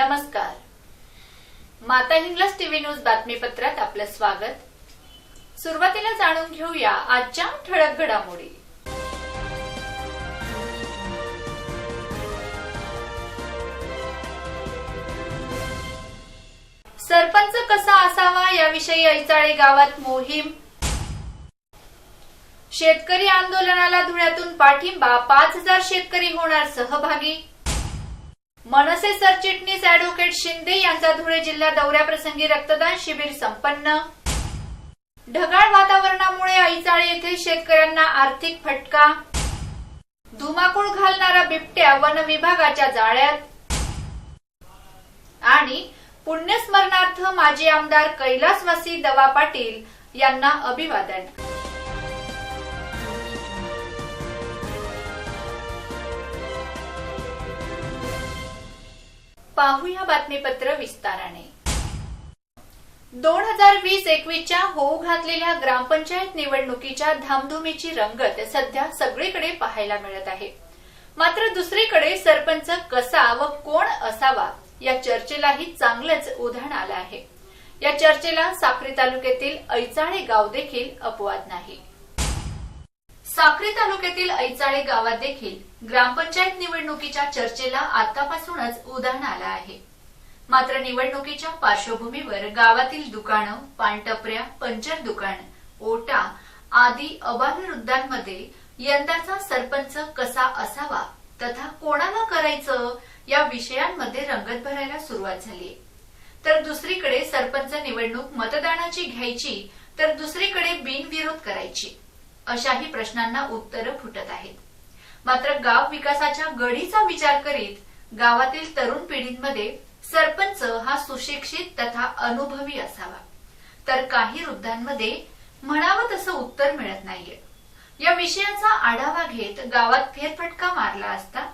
नमस्कार. माता Hinglaj TV news बातमीपत्रात आपलं स्वागत. सुरुवातीला जाणून घेऊया आजच्या ठळक घडामोडी. सरपंच कसा असावा याविषयी ऐचाळे गावात मोहीम. शेतकरी आंदोलनाला धुळ्यातून पाठिंबा, 5000 शेतकरी होणार सहभागी. मनसे सरचिटणीस अॅडव्होकेट शिंदे यांचा धुळे जिल्हा दौऱ्याप्रसंगी रक्तदान शिबिर संपन्न. ढगाळ वातावरणामुळे ऐचाळे येथे शेतकऱ्यांना आर्थिक फटका. धुमाकूळ घालणारा बिबट्या वन विभागाच्या जाळ्यात. आणि पुण्यस्मरणार्थ माजी आमदार कैलासवासी दवा पाटील यांना अभिवादन. पाहूया बातमीपत्र विस्ताराने. 2020-21च्या होऊ घातलेल्या ग्रामपंचायत निवडणुकीच्या धामधुमीची रंगत सध्या सगळीकडे पाहायला मिळत आहे. मात्र दुसरीकडे सरपंच कसा व कोण असावा या चर्चेलाही चांगलंच उधाण आलं आहे. या चर्चेला साक्री तालुक्यातील ऐचाळे गाव देखील अपवाद नाही. साक्री तालुक्यातील ऐचाळे गावात देखील ग्रामपंचायत निवडणुकीच्या चर्चेला आतापासूनच उधाण आलं आहे. मात्र निवडणुकीच्या पार्श्वभूमीवर गावातील दुकानं, पानटपऱ्या, पंचर दुकान, ओटा आदी अबालवृद्धांमध्ये यंदाचा सरपंच कसा असावा तथा कोणाला करायचं या विषयांमध्ये रंगत भरायला सुरुवात झाली. तर दुसरीकडे सरपंच निवडणूक मतदानाची घ्यायची तर दुसरीकडे बिनविरोध करायची अशाही प्रश्नांना उत्तरं फुटत आहेत. मात्र गाव विकासाच्या गढीचा विचार करीत गावातील तरुण पिढींमध्ये सरपंच हा सुशिक्षित तथा अनुभवी असावा, तर काही वृद्धांमध्ये म्हणावं तसं उत्तर मिळत नाहीये. या विषयाचा आढावा घेत गावात फेरफटका मारला असता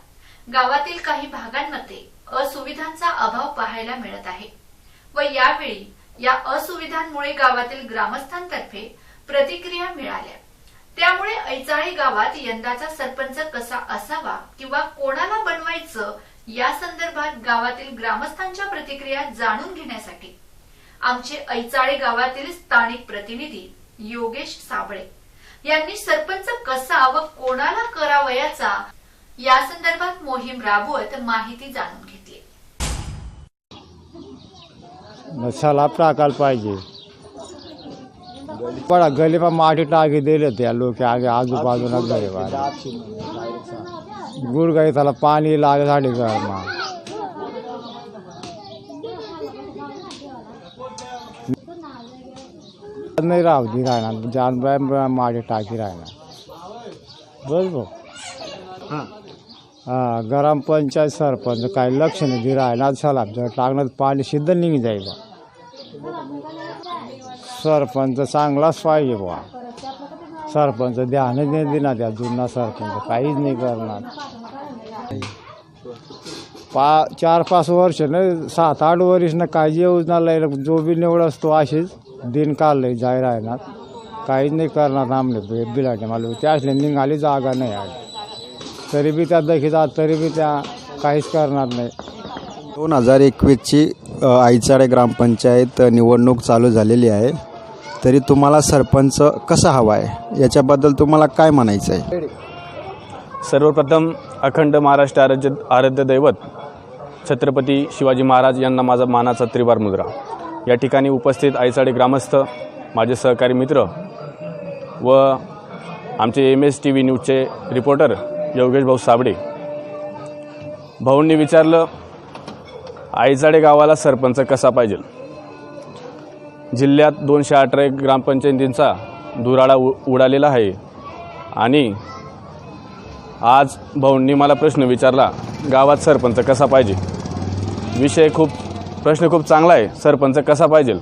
गावातील काही भागांमध्ये असुविधांचा अभाव पाहायला मिळत आहे व यावेळी या असुविधांमुळे गावातील ग्रामस्थांतर्फे प्रतिक्रिया मिळाल्या. त्यामुळे ऐचाळे गावात यंदाचा सरपंच कसा असावा किंवा कोणाला बनवायचं या संदर्भात गावातील ग्रामस्थांच्या प्रतिक्रिया जाणून घेण्यासाठी आमचे ऐचाळे गावातील स्थानिक प्रतिनिधी योगेश साबळे यांनी सरपंच कसा व कोणाला करावयाचा या संदर्भात मोहीम राबवत माहिती जाणून घेतली. मसाला टाकायला पाहिजे. बड़ा गली में माटी टाकी दे लेते हैं लोग के आगे आजूबाजूला गरीब गुड़ गई त्याला पाणी लागे साडी घर में नहीं राहती राहणार जान माटी टाकी राहणार बरोबर. हाँ ग्रामपंचायत सरपंच काही लक्ष नाही दे राहणार सलाब जर टाकणार पाणी सिद्ध निघून जाईल. सरपंच चांगलाच पाहिजे बुवा. सरपंच ध्यानच नाही देणार त्या जुना सरपंच काहीच नाही करणार. 4-5 वर्ष नाही 7-8 वर्ष ना काही योजना लायला जो बी निवड असतो असेच दिन काढले जाय राहणार काहीच नाही करणार. आमले बिलाटे मला त्यासले निघाली जागा नाही आली तरी बी त्या दखी जात तरी बी त्या काहीच करणार नाही. 2021ची ऐचाळे ग्रामपंचायत निवडणूक चालू झालेली आहे. तरी तुम्हाला सरपंच कसा हवा आहे याच्याबद्दल तुम्हाला काय म्हणायचं आहे? सर्वप्रथम अखंड महाराष्ट्र आराध्य दैवत छत्रपती शिवाजी महाराज यांना माझा मानाचा त्रिवार मुद्रा. या ठिकाणी उपस्थित ऐचाळे ग्रामस्थ, माझे सहकारी मित्र व आमचे MS-TV न्यूजचे रिपोर्टर योगेश भाऊ साबळे. भाऊंनी विचारलं ऐचाळे गावाला सरपंच कसा पाहिजे. जिल्ह्यात 218 ग्रामपंचायतींचा धुराळा उडालेला आहे आणि आज भाऊंनी मला प्रश्न विचारला गावात सरपंच कसा पाहिजे. प्रश्न खूप चांगला आहे. सरपंच कसा पाहिजे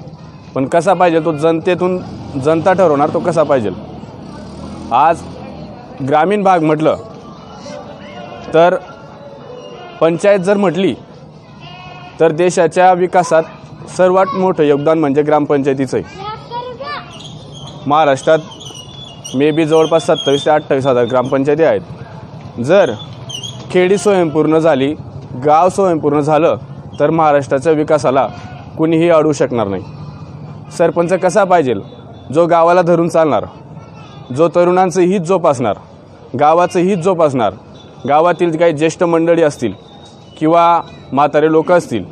पण कसा पाहिजे तो जनतेतून जनता ठरवणार तो कसा पाहिजे. आज ग्रामीण भाग म्हटलं तर पंचायत जर म्हटली तर देशाच्या विकासात सर्वात मोठं योगदान म्हणजे ग्रामपंचायतीचं आहे. महाराष्ट्रात मे बी जवळपास 27,000 ते 28,000 ग्रामपंचायती आहेत. जर खेडी स्वयंपूर्ण झाली, गाव स्वयंपूर्ण झालं तर महाराष्ट्राच्या विकासाला कुणीही अडवू शकणार नाही. सरपंच कसा पाहिजे? जो गावाला धरून चालणार, जो तरुणांचं हित जोपासणार, गावाचं हित जोपासणार, गावातील काही ज्येष्ठ मंडळी असतील किंवा म्हातारे लोक असतील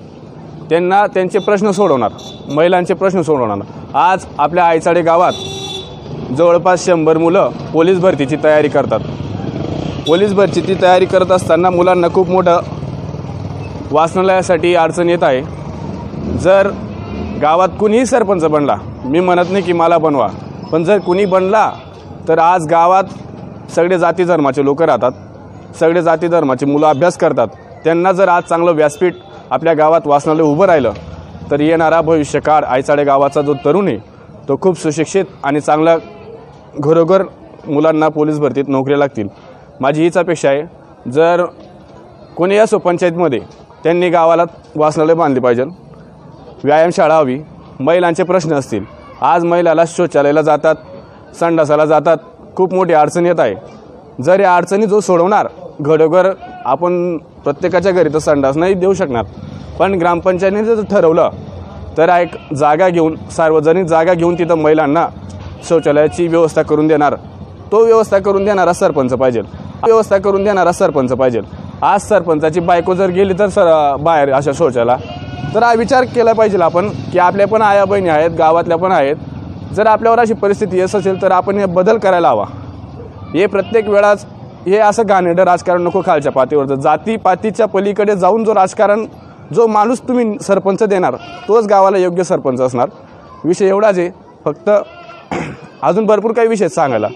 त्यांना त्यांचे प्रश्न सोडवणार, महिलांचे प्रश्न सोडवणार. आज आपल्या आयचाडे गावात जवळपास 100 मुलं पोलीस भरतीची तयारी करतात. पोलीस भरतीची तयारी करत असताना मुलांना खूप मोठं वाचनालयासाठी अडचण येत आहे. जर गावात कुणीही सरपंच बनला, मी म्हणत नाही की मला बनवा, पण जर कुणी बनला तर आज गावात सगळे जाती धर्माचे लोक राहतात, सगळे जाती धर्माचे मुलं अभ्यास करतात. त्यांना जर आज चांगलं व्यासपीठ आपल्या गावात वाचनालय उभं राहिलं तर येणारा भविष्यकाळ आयचाडे गावाचा जो तरुण आहे तो खूप सुशिक्षित आणि चांगला घरोघर मुलांना पोलीस भरतीत नोकरी लागतील. माझी हीच अपेक्षा आहे. जर कोणी असो पंचायतमध्ये त्यांनी गावाला वाचनालय बांधले पाहिजे, व्यायामशाळा हवी, महिलांचे प्रश्न असतील. आज महिलाला शौचालयाला जातात, संडासाला जातात, खूप मोठी अडचण येत आहे. जर या अडचणी जो सोडवणार, घरोघर आपण प्रत्येकाच्या घरी तर संडास नाही देऊ शकणार, पण ग्रामपंचायतीने जर ठरवलं तर एक जागा घेऊन, सार्वजनिक जागा घेऊन तिथं महिलांना शौचालयाची व्यवस्था करून देणार, तो व्यवस्था करून देणारा सरपंच पाहिजे, व्यवस्था करून देणारा सरपंच पाहिजे. आज सरपंचाची बायको जर गेली तर बाहेर अशा शौचाला, तर हा विचार केला पाहिजे आपण की आपल्या पण आया बहिणी आहेत, गावातल्या पण आहेत. जर आपल्यावर अशी परिस्थिती येत असेल तर आपण हे बदल करायला हवा. हे प्रत्येक वेळाच हे असं घाणेरडं राजकारण नको खालच्या पातळीवर. जातीपातीच्या पलीकडे जाऊन जो राजकारण, जो माणूस तुम्ही सरपंच देणार तोच गावाला योग्य सरपंच असणार. विषय एवढाच आहे. फक्त अजून भरपूर काही विषय सांगायला.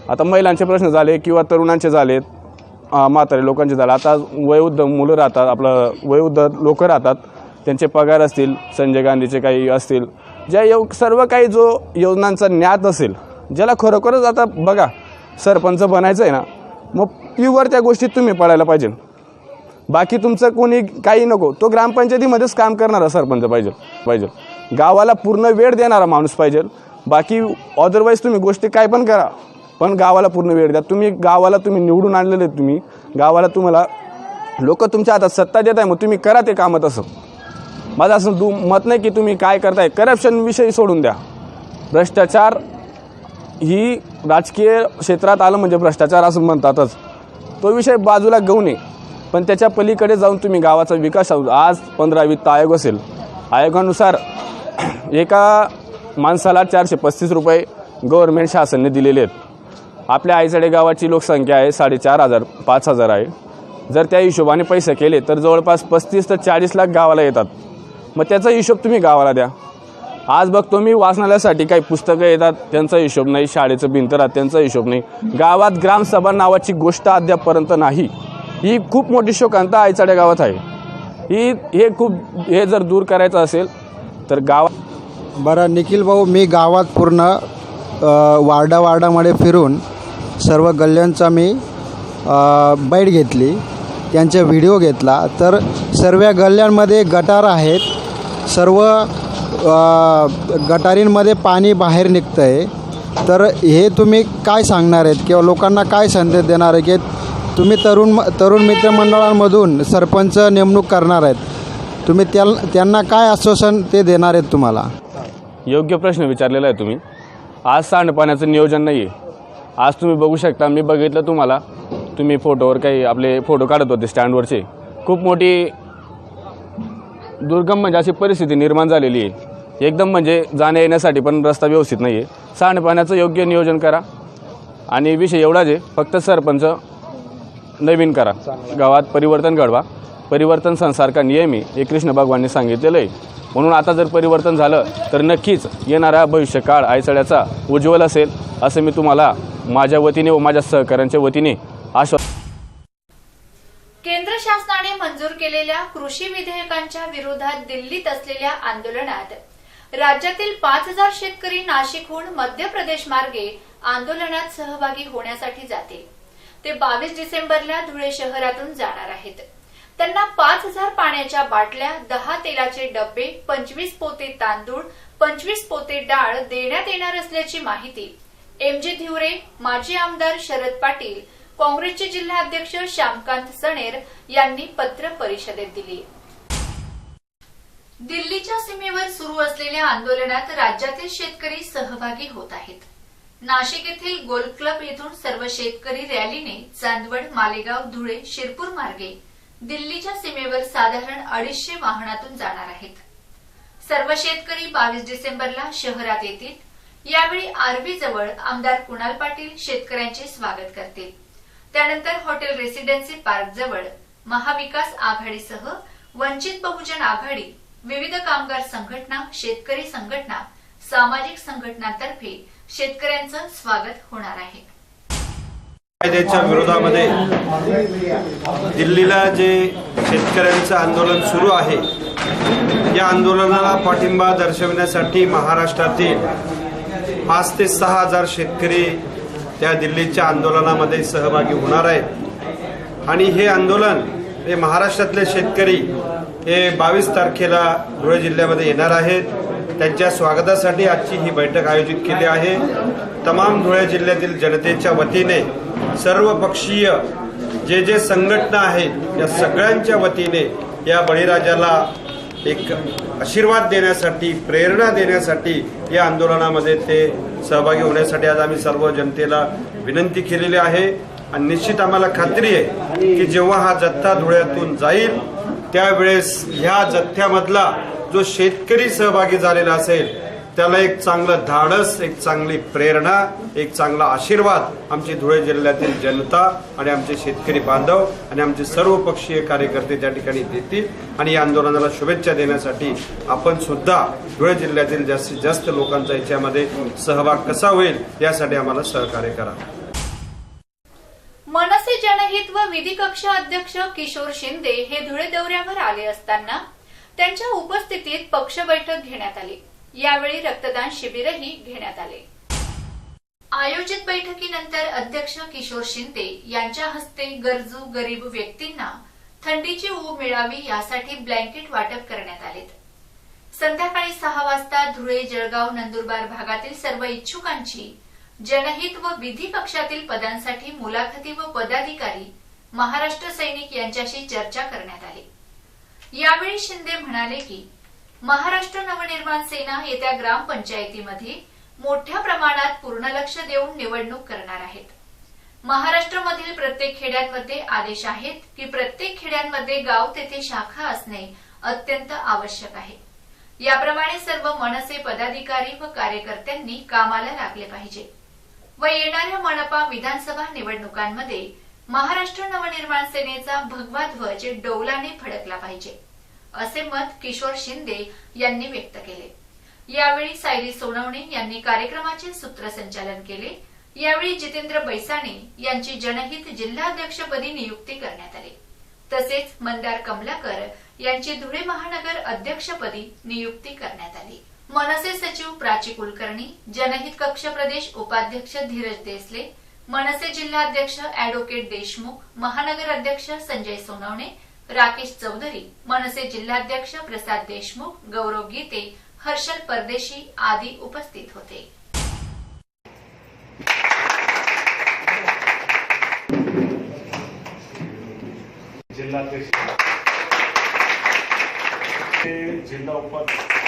आता महिलांचे प्रश्न झाले किंवा तरुणांचे झालेत, म्हातारे लोकांचे झाले. आता वयोवृद्ध मुलं राहतात, आपलं वयोवृद्ध लोक राहतात, त्यांचे पगार असतील, संजय गांधीचे काही असतील, ज्या सर्व काही जो योजनांचा ज्ञात असेल, ज्याला खरोखरच आता बघा सरपंच बनायचं आहे ना, मग प्युअर त्या गोष्टीत तुम्ही पडायला पाहिजे. बाकी तुमचं कोणी काही नको, तो ग्रामपंचायतीमध्येच काम करणारा सरपंच पाहिजे. गावाला पूर्ण वेळ देणारा माणूस पाहिजे. बाकी अदरवाईज तुम्ही गोष्टी काय पण करा, पण गावाला पूर्ण वेळ द्या. गावाला तुम्ही निवडून आणलेले, गावाला तुम्हाला लोक तुमच्या हातात सत्ता देत आहे, मग तुम्ही करा ते कामं तसं. माझं असं मत नाही की तुम्ही काय करताय. करप्शन विषयी सोडून द्या. भ्रष्टाचार ही राजकीय क्षेत्रात आलं म्हणजे भ्रष्टाचार असं म्हणतातच, तो विषय बाजूला घेऊ नये. पण त्याच्या पलीकडे जाऊन तुम्ही गावाचा विकास, आज 15 वित्त आयोग असेल, आयोगानुसार एका माणसाला 435 रुपये गव्हर्नमेंट शासनाने दिलेले आहेत. आपल्या आयचाडे गावाची लोकसंख्या आहे 4,500 5,000 आहे. जर त्या हिशोबाने पैसे केले तर जवळपास 35 ते 40 लाख गावाला येतात. मग त्याचा हिशोब तुम्ही गावाला द्या. आज बघतो मी वाचनालयासाठी काही पुस्तकं येतात, त्यांचा हिशोब नाही, शाळेचं भिंत राहत त्यांचा हिशोब नाही, गावात ग्रामसभा नावाची गोष्ट अद्यापपर्यंत नाही. ही खूप मोठी शोकांत आयचाडे गावात आहे. हे जर दूर करायचं असेल तर बरं निखिल भाऊ, मी गावात पूर्ण वार्डामध्ये फिरून सर्व गल्ल्यांचा मी बैठ घेतली, त्यांचा व्हिडिओ घेतला. तर सर्व गल्ल्यांमध्ये गटार आहेत, सर्व गटारींमध्ये पाणी बाहेर निघतं आहे. तर हे तुम्ही काय सांगणार आहेत किंवा लोकांना काय संदेश देणार आहे की तुम्ही तरुण मित्रमंडळांमधून सरपंच नेमणूक करणार आहेत, तुम्ही त्यांना काय आश्वासन ते देणार आहेत तुम्हाला? योग्य प्रश्न विचारलेला आहे तुम्ही. आज सांडपाण्याचं नियोजन नाही आहे. आज तुम्ही बघू शकता, मी बघितलं तुम्हाला, तुम्ही फोटोवर काही आपले फोटो काढत होते स्टँडवरचे. खूप मोठी दुर्गम म्हणजे अशी परिस्थिती निर्माण झालेली आहे. एकदम म्हणजे जाण्या येण्यासाठी पण रस्ता व्यवस्थित नाही आहे. सांडपाण्याचं योग्य नियोजन करा. आणि विषय एवढाच आहे, फक्त सरपंच नवीन करा, गावात परिवर्तन घडवा. परिवर्तन संसार का नियम आहे हे कृष्ण भगवानने सांगितलेलं आहे. म्हणून आता जर परिवर्तन झालं तर नक्कीच येणारा भविष्यकाळ आयचाड्याचा उज्ज्वल असेल असं मी तुम्हाला माझ्या वतीने व माझ्या सहकाऱ्यांच्या वतीने केंद्र शासनाने मंजूर केलेल्या कृषी विधेयकांच्या विरोधात दिल्लीत असलेल्या आंदोलनात राज्यातील 5,000 शेतकरी नाशिकहून मध्य प्रदेश मार्गे आंदोलनात सहभागी होण्यासाठी जातील. ते 22 डिसेंबरला धुळे शहरातून जाणार आहेत. त्यांना 5,000 पाण्याच्या बाटल्या, 10 तेलाचे डब्बे, 25 पोते तांदूळ, 25 पोते डाळ देण्यात येणार असल्याची माहिती एमजी धिवरे, माजी आमदार शरद पाटील, काँग्रेसचे जिल्हाध्यक्ष श्यामकांत सणेर यांनी पत्र परिषदेत दिली. दिल्लीच्या सीमेवर सुरू असलेल्या आंदोलनात राज्यातील शेतकरी सहभागी होत आहेत. नाशिक येथील गोल क्लब येथून सर्व शेतकरी रॅलीने चांदवड, मालेगाव, धुळे, शिरपूर मार्गे दिल्लीच्या सीमेवर साधारण 250 वाहनातून जाणार आहेत. सर्व शेतकरी 22 डिसेंबरला शहरात येतील. यावेळी आर्वी जवळ आमदार कुणाल पाटील शेतकऱ्यांचे स्वागत करतील. त्यानंतर हॉटेल रेसिडेन्सी पार्क जवळ महाविकास आघाडीसह वंचित बहुजन आघाडी, विविध कामगार संघटना, शेतकरी संघटना, सामाजिक संघटनांतर्फे शेतकऱ्यांचं स्वागत होणार आहे. कायद्याच्या विरोधामध्ये दिल्लीला जे शेतकऱ्यांचं आंदोलन सुरू आहे, या आंदोलनाला पाठिंबा दर्शविण्यासाठी महाराष्ट्रातील 5 ते 6 हजार शेतकरी त्या दिल्लीच्या आंदोलनामध्ये सहभागी होणार आहेत. आणि हे आंदोलन हे महाराष्ट्रातले शेतकरी हे 22 तारखेला धुळे जिल्ह्यामध्ये येणार आहेत. त्यांच्या स्वागतासाठी आजची ही बैठक आयोजित केली आहे. तमाम धुळे जिल्ह्यातील जनतेच्या वतीने सर्व पक्षीय जे संघटना आहेत या सगळ्यांच्या वतीने या बळीराजाला एक आशीर्वाद देण्यासाठी, प्रेरणा देण्यासाठी या आंदोलनामध्ये ते सहभागी होण्यासाठी आज आम्ही सर्व जनतेला विनंती केलेली आहे. आणि निश्चित आम्हाला खात्री आहे की जेव्हा हा जथ्था धुळ्यातून जाईल त्यावेळेस ह्या जथ्यामधला जो शेतकरी सहभागी झालेला असेल त्याला एक चांगलं धाडस, एक चांगली प्रेरणा, एक चांगला आशीर्वाद आमची धुळे जिल्ह्यातील जनता आणि आमचे शेतकरी बांधव आणि आमचे सर्व पक्षीय कार्यकर्ते त्या ठिकाणी देतील. आणि या आंदोलनाला शुभेच्छा देण्यासाठी आपण सुद्धा धुळे जिल्ह्यातील जास्तीत जास्त लोकांचा याच्यामध्ये सहभाग कसा होईल यासाठी आम्हाला सहकार्य करा. मनसे जनहित व विधी कक्ष अध्यक्ष किशोर शिंदे हे धुळे दौऱ्यावर आले असताना त्यांच्या उपस्थितीत पक्ष बैठक घेण्यात आली. यावेळी रक्तदान शिबिरही घेण्यात आले. आयोजित बैठकीनंतर अध्यक्ष किशोर शिंदे यांच्या हस्ते गरजू गरीब व्यक्तींना थंडीची ऊब मिळावी यासाठी ब्लँकेट वाटप करण्यात आले. संध्याकाळी 6 वाजता धुळे, जळगाव, नंदुरबार भागातील सर्व इच्छुकांची जनहित व विधी कक्षातील पदांसाठी मुलाखती व पदाधिकारी, महाराष्ट्र सैनिक यांच्याशी चर्चा करण्यात आली. यावेळी शिंदे म्हणाले की महाराष्ट्र नवनिर्माण सेना येत्या ग्रामपंचायतीमध्ये मोठ्या प्रमाणात पूर्ण लक्ष देऊन निवडणूक करणार आहेत. महाराष्ट्रामधील प्रत्येक खेड्यांमध्ये आदेश आहेत की प्रत्येक खेड्यांमध्ये गाव तेथे शाखा असणे अत्यंत आवश्यक आहे. याप्रमाणे सर्व मनसे पदाधिकारी व कार्यकर्त्यांनी कामाला लागले पाहिजे व येणाऱ्या मनपा विधानसभा निवडणुकांमध्ये महाराष्ट्र नवनिर्माण सेनेचा भगवा ध्वज डौलाने फडकला पाहिजे, असे मत किशोर शिंदे यांनी व्यक्त केले. यावेळी सायली सोनवणे यांनी कार्यक्रमाचे सूत्रसंचालन केले. यावेळी जितेंद्र बैसाणे यांची जनहित जिल्हाध्यक्षपदी नियुक्ती करण्यात आली. तसेच मंदार कमलाकर यांची धुळे महानगर अध्यक्षपदी नियुक्ती करण्यात आली. मनसे सचिव प्राची कुलकर्णी, जनहित कक्ष प्रदेश उपाध्यक्ष धीरज देसले, मनसे जिल्हाध्यक्ष अॅडव्होकेट देशमुख, महानगर अध्यक्ष संजय सोनवणे, राकेश चौधरी, मनसे जिल्हाध्यक्ष प्रसाद देशमुख, गौरव गीते, हर्षल परदेशी आदी उपस्थित होते. जिल्हाध्यक्ष जिल्हा उपाध्यक्ष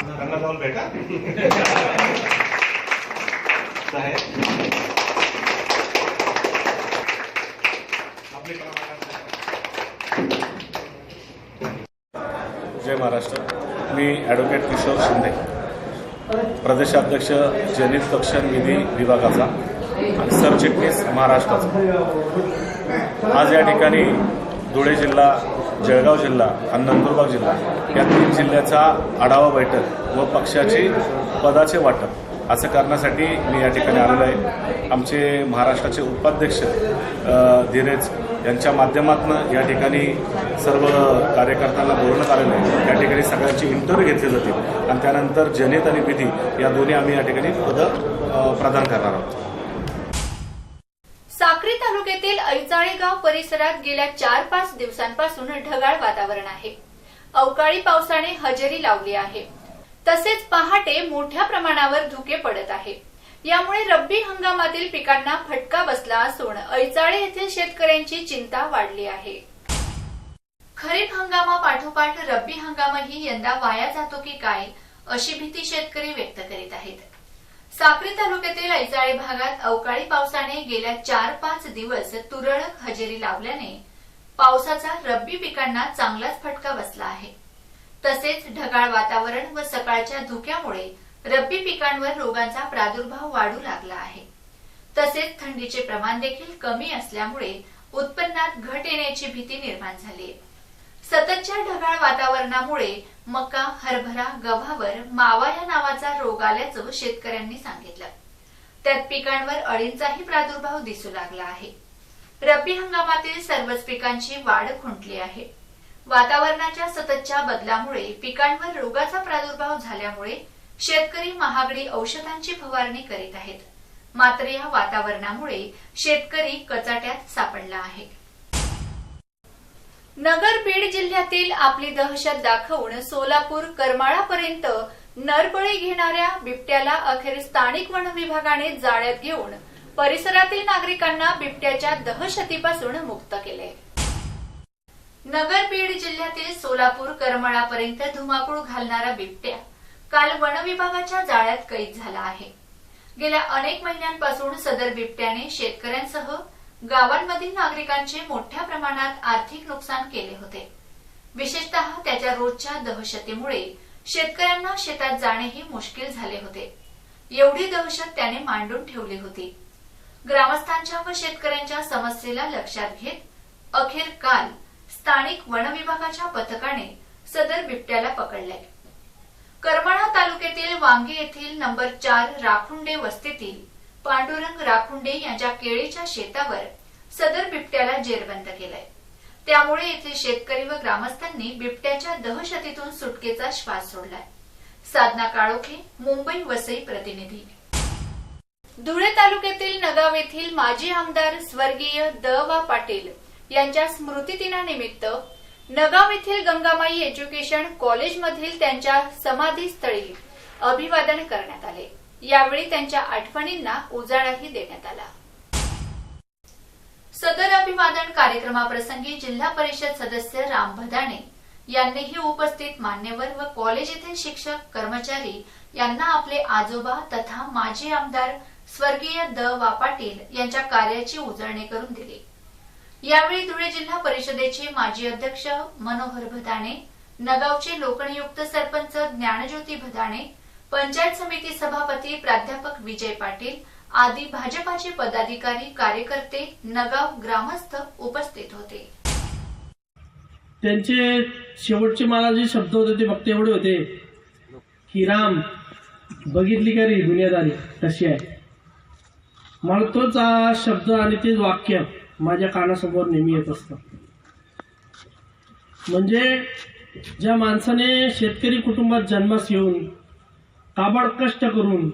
त्यांना जाऊन भेटा साहेब आपले जय महाराष्ट्र. मी ॲडव्होकेट किशोर शिंदे, प्रदेशाध्यक्ष जनहित कक्ष विधी विभागाचा आणि सरचिटणीस महाराष्ट्राचा. आज या ठिकाणी धुळे जिल्हा, जळगाव जिल्हा आणि नंदुरबार जिल्हा या 3 जिल्ह्याचा आढावा बैठक व पक्षाची पदाचे वाटप असं करण्यासाठी मी या ठिकाणी आलेलो आहे. आमचे महाराष्ट्राचे उपाध्यक्ष धीरज यांच्या माध्यमातून या ठिकाणी सर्व कार्यकर्त्यांना बोलवण्यात आलेलं आहे. या ठिकाणी सगळ्यांची इंटरव्ह्यू घेतले जातील आणि त्यानंतर जनहित आणि विधी या दोन्ही आम्ही या ठिकाणी पदं प्रदान करणार आहोत. साक्री तालुक्यातील ऐचाळे गाव परिसरात गेल्या 4-5 दिवसांपासून ढगाळ वातावरण आहे. अवकाळी पावसाने हजेरी लावली आहे. तसेच पहाटे मोठ्या प्रमाणावर धुके पडत आहे. यामुळे रब्बी हंगामातील पिकांना फटका बसला असून ऐचाळे येथील शेतकऱ्यांची चिंता वाढली आहे. खरीप हंगामापाठोपाठ रब्बी हंगामही यंदा वाया जातो की काय अशी भीती शेतकरी व्यक्त करीत आहेत. साक्री तालुक्यातील ऐचाळे भागात अवकाळी पावसाने गेल्या 4-5 दिवस तुरळक हजेरी लावल्याने पावसाचा रब्बी पिकांना चांगलाच फटका बसला आहे. तसेच ढगाळ वातावरण व सकाळच्या धुक्यामुळे रब्बी पिकांवर रोगांचा प्रादुर्भाव वाढू लागला आहे. तसेच थंडीचे प्रमाण देखील कमी असल्यामुळे उत्पन्नात घट येण्याची भीती निर्माण झाली आहे. सततच्या ढगाळ वातावरणामुळे मका, हरभरा, गव्हावर मावा या नावाचा रोग आल्याचं शेतकऱ्यांनी सांगितलं. त्यात पिकांवर अळींचाही प्रादुर्भाव दिसू लागला आहे. रब्बी हंगामातील सर्वच पिकांची वाढ खुंटली आहे. वातावरणाच्या सततच्या बदलामुळे पिकांवर रोगाचा प्रादुर्भाव झाल्यामुळे शेतकरी महागडी औषधांची फवारणी करीत आहेत. मात्र या वातावरणामुळे शेतकरी कचाट्यात सापडला आहे. नगर बीड जिल्ह्यातील आपली दहशत दाखवून सोलापूर करमाळापर्यंत नरबळी घेणाऱ्या बिबट्याला अखेर स्थानिक वन विभागाने जाळ्यात घेऊन परिसरातील नागरिकांना बिबट्याच्या दहशतीपासून मुक्त केले. नगर बीड जिल्ह्यातील सोलापूर करमाळापर्यंत धुमाकूळ घालणारा बिबट्या काल वन विभागाच्या जाळ्यात कैद झाला आहे. गेल्या अनेक महिन्यांपासून सदर बिबट्याने शेतकऱ्यांसह गावांमधील नागरिकांचे मोठ्या प्रमाणात आर्थिक नुकसान केले होते. विशेषतः त्याच्या रोजच्या दहशतीमुळे शेतकऱ्यांना शेतात जाणेही मुश्किल झाले होते. एवढी दहशत त्याने मांडून ठेवली होती. ग्रामस्थांच्या व शेतकऱ्यांच्या समस्येला लक्षात घेत अखेर काल स्थानिक वन विभागाच्या पथकाने सदर बिबट्याला पकडले. करमाळा तालुक्यातील वांगी येथील नंबर 4 राखुंडे वस्तीतील पांडुरंग राखुंडे यांच्या केळीच्या शेतावर सदर बिबट्याला जेरबंद केलंय. त्यामुळे येथील शेतकरी व ग्रामस्थांनी बिबट्याच्या दहशतीतून सुटकेचा श्वास सोडलाय. साधना काळोखे, मुंबई वसई प्रतिनिधी. धुळे तालुक्यातील नगाव येथील माजी आमदार स्वर्गीय द.वा. पाटील यांच्या स्मृतिदिनानिमित्त नगाव येथील गंगामाई एज्युकेशन कॉलेजमधील त्यांच्या समाधीस्थळी अभिवादन करण्यात आले. यावेळी त्यांच्या आठवणींना उजाळाही देण्यात आला. सदर अभिवादन कार्यक्रमाप्रसंगी जिल्हा परिषद सदस्य राम भदाणे यांनीही उपस्थित मान्यवर व कॉलेज येथील शिक्षक कर्मचारी यांना आपले आजोबा तथा माजी आमदार स्वर्गीय द.वा. पाटील यांच्या कार्याची उजळणी करून दिली. यावेळी धुळे जिल्हा परिषदेचे माजी अध्यक्ष मनोहर भदाणे, नगावचे लोकनियुक्त सरपंच ज्ञानज्योती भदाणे, पंचायत समिती सभापती प्राध्यापक विजय पाटील आदी भाजपाचे पदाधिकारी, कार्यकर्ते, नगाव ग्रामस्थ उपस्थित होते. त्यांचे शेवटचे मला जे शब्द होते ते फक्त एवढे होते की राम बघितली का रे दुनियादारी कशी आहे. मला तोच शब्द आणि तेच वाक्य माझ्या कानासमोर नेहमी येत असतं. म्हणजे ज्या माणसाने शेतकरी कुटुंबात जन्मास येऊन काबाड कष्ट करून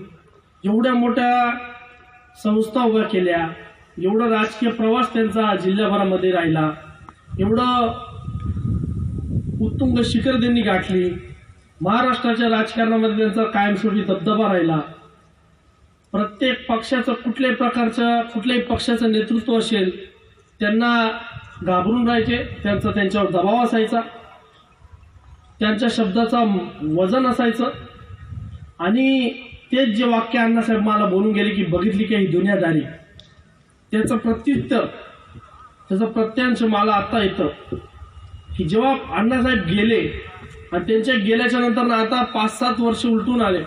एवढ्या मोठ्या संस्था उभ्या केल्या, एवढा राजकीय प्रवास त्यांचा जिल्ह्याभरामध्ये राहिला, एवढं उत्तुंग शिखर त्यांनी गाठली, महाराष्ट्राच्या राजकारणामध्ये त्यांचा कायमस्वरूपी दबदबा राहिला. प्रत्येक पक्षाचं कुठल्याही पक्षाचं नेतृत्व असेल त्यांना घाबरून राहायचे, त्यांच्यावर दबाव असायचा, त्यांच्या शब्दाचा वजन असायचं. आणि तेच जे वाक्य अण्णासाहेब मला बोलून गेले की बघितली का ही दुनियादारी, त्याचं प्रत्युत्तर, त्याचं प्रत्यांश मला आता येतं की जेव्हा अण्णासाहेब गेले आणि त्यांच्या गेल्याच्या नंतर आता 5-7 वर्ष उलटून आले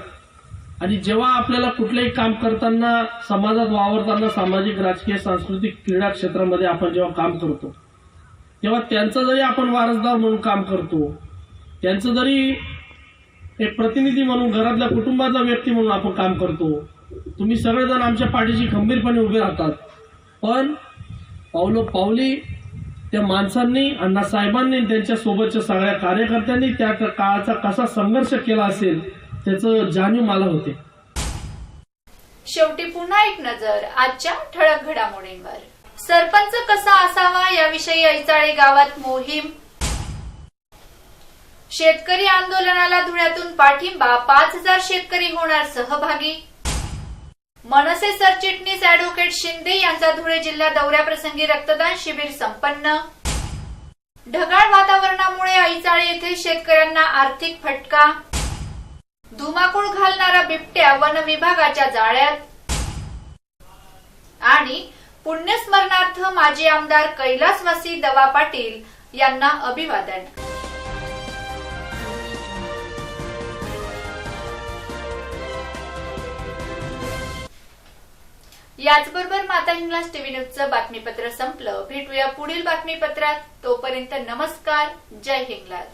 आणि जेव्हा आपल्याला कुठलंही काम करताना, समाजात वावरताना, सामाजिक, राजकीय, सांस्कृतिक, क्रीडा क्षेत्रामध्ये आपण जेव्हा काम करतो तेव्हा त्यांचा जरी आपण वारसदार म्हणून काम करतो, त्यांचं जरी एक प्रतिनिधी म्हणून, घरातल्या कुटुंबाचा व्यक्ती म्हणून आपण काम करतो, तुम्ही सगळेजण आमच्या पाठीशी खंबीरपणे उभे राहतात. पण पावलोपावली त्या माणसांनी, अण्णासाहेबांनी, त्यांच्या सोबतच्या सगळ्या कार्यकर्त्यांनी त्या काळाचा कसा संघर्ष केला असेल त्याचं जाणीव मला होते. शेवटी पुन्हा एक नजर आजच्या ठळक घडामोडींवर. सरपंच कसा असावा याविषयी ऐचाळे गावात मोहीम. शेतकरी आंदोलनाला धुळ्यातून पाठिंबा, 5000 शेतकरी होणार सहभागी. मनसे सरचिटणीस अॅडव्होकेट शिंदे यांचा धुळे जिल्हा दौऱ्याप्रसंगी रक्तदान शिबिर संपन्न. ढगाळ वातावरणामुळे ऐचाळे येथे शेतकऱ्यांना आर्थिक फटका, धुमाकूळ घालणारा बिबट्या वन विभागाच्या जाळ्यात आणि पुण्यस्मरणार्थ माजी आमदार कैलासवासी दवा पाटील यांना अभिवादन. याचबरोबर माता हिंगलाज टीव्ही न्यूजचं बातमीपत्र संपलं. भेटूया पुढील बातमीपत्रात. तोपर्यंत नमस्कार. जय हिंगलाज.